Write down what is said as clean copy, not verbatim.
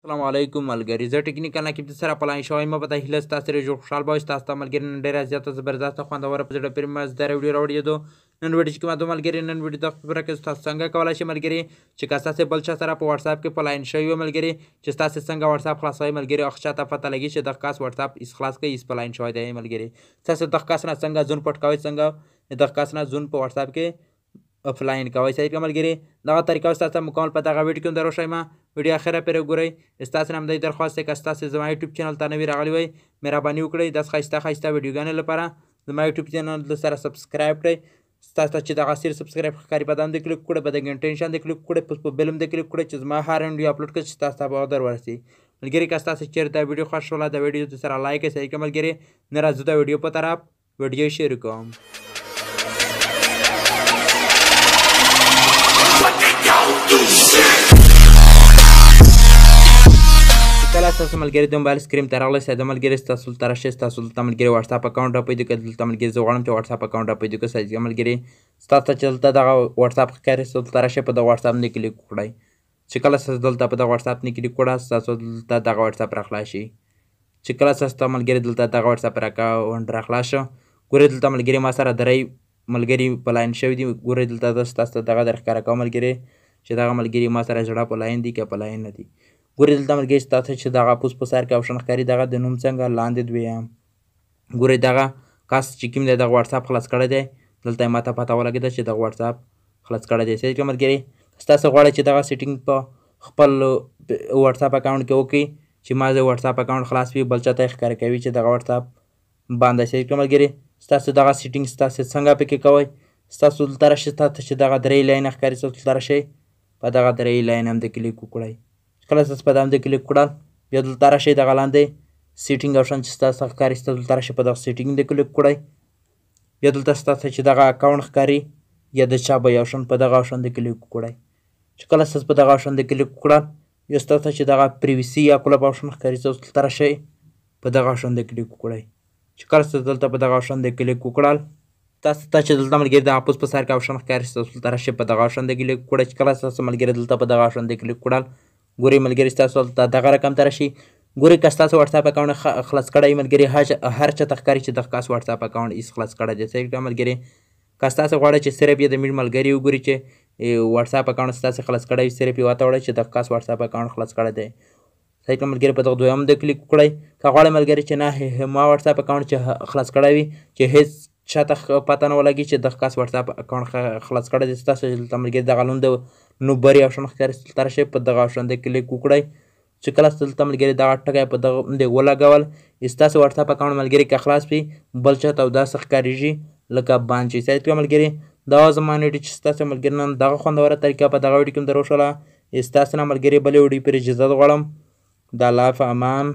السلام علیکم ملګري، زه ټکنیکل نقیب سره په لاین شوی یم. په دا هیله ستاسو سره جوړ خوشحال به ستاسو ته ملګري نن ډېره زیاته زبردسته خوندوره په زړه پورې مزداره ویډیو راوړې ده. نن ویډیو چې کومه ده ملګري، نن ویډیو د خبره کې تاسو څنګه کولی شئ ملګري چې که ستاسو بل چا سره په واتساپ کې په لاین شوي وي ملګري، چې ستاسو څنګه واتساپ خلاصوئ ملګري، هغه چاته پته لګي چې دغه کس واتساپ ایس خلاص کوي، ایس په لاین شوی دی ملګري. ستاسو دغه کس نه څنګه ځون پټ کوئ، څنګه دغه کس نه ځون په واتساپ کې افلاین کوئ. صحیح که ملګري، دغه طریقه ستاسو مکمل په دغه ویډیو کې دروښیم. ویډیو اخره پرې وګورئ. ستاسو نه همدغه درخواست دی که ستاسو زما یوټیوب چینل ته نوي راغلي وئ، مهرباني وکړئ داسې ښایسته ښایسته ویډیوګانې لپاره زما یوټیوب چینل سره سبسکرایب کړئ. ستاسو ته چې دغه سیر سبسکرایب ښکاري په دم دې کلیک وکړئ، په د غنټې نشان دې کلیک وکړئ، په بیل هم دې کلیک وکړئ چې زما هر ویډیو اپلوډ کړم چې تاسو ته به در ورسي. ملګري که ستاسو چیرې دا ویډیو خوښ شوله، د ویډیو سره لایک یې. صحیح که ملګري، نه راځو د ویډیو په طرف ویډیو شیر کوم. کله ستاسو ملګري د موبایل سکرین ته راغلی، ساده ملګري ستاسو دلته راشئ. ستاسو دلته ملګري واتساپ اکاونټ راپیدا کړئ. دلته ملګري زه غواړم چې واتساپ اکاونټ راپیدا کړئ. ساده ملګري ستاسو ته چې دلته دغه واتساپ ښکاري، ستاسو دلته راشئ، په دغه واتساپ باندې کلیک وکړئ. چې کله ستاسو دلته په دغه واتساپ باندې کلیک وکړه، ستاسو دلته دغه واتساپ راخلاص شي. چې کله ستاسو ته ملګري دلته دغه واتساپ اکاونټ راخلاص شو، ګورئ دلته ملګري ما سره درې ملګري په لاین شوي دي. ګورئ دلته زه ستاسو ته دغه در ښکاره کوم ملګري چې دغه ملګري ما سره زړه په لاین دي که په لاین نه دي. ګورئ دلته ملګري ستاسو چې دغه پوس په سر کې آپشن ښکاري، دغه د نوم څنګه لاندې دویم. ګورئ دغه کس چې کوم دی دغه واتساپ خلاص کړی دی، دلته یې ماته پته ولګېده چې دغه واتساپ خلاص کړی دی. صحیح که ملګري، ستاسو غواړئ چې دغه سیټینګ په خپل واتساپ اکاونټ کې وکړئ چې ما د واتساپ اکاونټ خلاص وي، بل چاته یې ښکاره کوي چې دغه واتساپ بند دی. صحیح که ملګري، ستاسو دغه سیټینګ ستاسو څنګه پکې کوئ، ستاسو دلته راشئ، ستاسو چې دغه درې لاینه ښکاري، ستاسو دلته راشئ، په دغه درې لاین هم د کلیک وکړئ. کله ستاسو په دغه کلیک وکړل، بیا دلته راشئ، دغه لاندې سیټینګ آپشن چې ستاسو ته ښکاري، ستاسو دلته راشئ، په دغه سیټینګ د کلیک وکړئ. بیا دلته ستاسو چې دغه اکاونټ ښکاري یا د چا به آپشن، په دغه آپشن د کلیک وکړئ. چې کله ستاسو په دغه آپشن د کلیک وکړل، بیا ستاسو چې دغه پریویسي یا کلب آپشن ښکاري، ستاسو دلته راشئ، په دغه آپشن د کلیک وکړئ. چې کله ستاسو دلته په دغه آپشن د کلیک وکړل، تاسو ته چې دلته ملګري د اپوز په سر کې آپشن ښکاري، ستاسو دلته راشئ، په دغه آپشن د کلیک وکړئ. چې کله ستاسو ملګري دلته په دغه آپشن د کلیک وکړل، ګورئ ملګري ستاسو دلته دغه رقم ته راشئ. ګورئ که ستاسو واتساپ اکاونټ خلاص کړی ملګري، هر چاته ښکاري چې دغه کس واتساپ اکاونټ ایس خلاص کړی دی. صحیح که ملګري، که ستاسو غواړئ چې صرف یې د میډ ملګري وګورئ چې واتساپ اکاونټ ستاسو خلاص کړی وي، صرف یې ورته ووایئ چې دغه کس واتساپ اکاونټ خلاص کړی دی. صحیح که ملګري، په دغه دویم د کلیک وکړئ. که غواړئ ملګري چې نه ما واتساپ اکاونټ چې خلاص کړی وي، چې هېڅ چاته پته نه ولګي چې دغه کس واتساپ اکاونټ خلاص کړی دی، ستاسو دلته ملګري دغه لون د نوبري آپشن ښکاري، دلته راشئ، په دغه آپشن د کلیک وکړئ. چې کله دلته ملګري دغه ټکی په دغه باندې ولګول، ستاسو واتساپ اکاونټ ملګري که خلاص وي، بل چاته داسې ښکارېږي لکه بند شي. صحیح که ملګري، دا زما ویډیو چې ستاسو ملګري نن دغه خوندوره طریقه په دغه ویډیو کې دروښله. ستاسو نه ملګري بلې ویډیو پورې اجازه غواړم. د الله په امان.